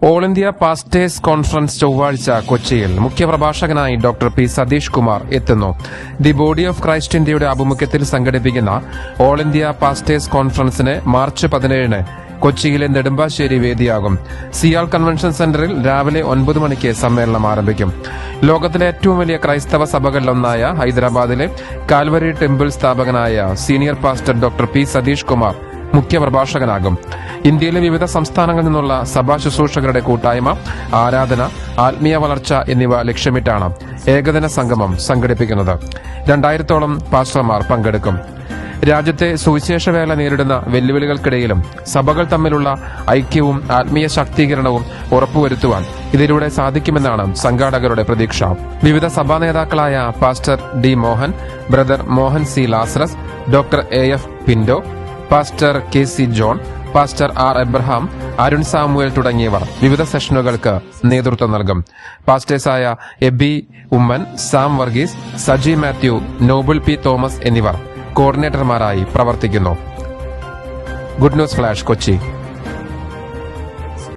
All India pastors conference ചൊവ്വാഴ്ച കൊച്ചിയിൽ മുഖ്യപ്രഭാഷകനായി doctor P Satish Kumar എത്തുന്നു. ദി ബോഡി ഓഫ് ക്രൈസ്റ്റ് ഇന്ത്യയുടെ ആഭിമുഖ്യത്തിൽ സംഘടിപ്പിക്കുന്ന ഓൾ ഇന്ത്യ പാസ്റ്റേഴ്സ് കോൺഫറൻസിന് മാർച്ച് 17 കൊച്ചിയിലെ നെടുമ്പാശ്ശേരി വേദിയാകും. സിയാൽ കൺവെൻഷൻ സെന്ററിൽ രാവിലെ 9 മണിക്ക് സമ്മേളനം ആരംഭിക്കും. ലോകത്തിലെ ഏറ്റവും വലിയ ക്രൈസ്തവ സഭകളിലൊന്നായ ഹൈദരാബാദിലെ കാൽവരി ടെമ്പിൾ സ്ഥാപകനായ senior pastor doctor P Satish Kumar മുഖ്യപ്രഭാഷകനാകും. ഇന്ത്യയിലെ വിവിധ സംസ്ഥാനങ്ങളിൽ നിന്നുള്ള സഭാ ശുശ്രൂഷകരുടെ കൂട്ടായ്മ, ആരാധന, ആത്മീയ വളർച്ച എന്നിവ ലക്ഷ്യമിട്ടാണ് ഏകദിന സംഗമം സംഘടിപ്പിക്കുന്നത്. 2000-ഓളം പാസ്റ്റർമാർ പങ്കെടുക്കും. രാജ്യത്തെ സുവിശേഷവേല നേരിടുന്ന വെല്ലുവിളികൾക്കിടയിലും സഭകൾ തമ്മിലുള്ള ഐക്യവും ആത്മീയ ശാക്തീകരണവും ഉറപ്പുവരുത്തുവാൻ ഇതിലൂടെ സാധിക്കുമെന്നാണ് സംഘാടകരുടെ പ്രതീക്ഷ. വിവിധ സഭാ നേതാക്കളായ pastor D Mohan, brother Mohan C Lazarus, doctor AF Pinto, pastor KC John, pastor R Abraham, Arun Samuel തുടങ്ങിയവർ വിവിധ സെഷനുകൾക്ക് നേതൃത്വം നൽകും. പാസ്റ്റേഴ്സായ Aby Oommen, Sam Varghese, Saji Mathew, Noble P Thomas എന്നിവർ കോർഡിനേറ്റർമാരായി പ്രവർത്തിക്കുന്നു. Good news flash, Kochi.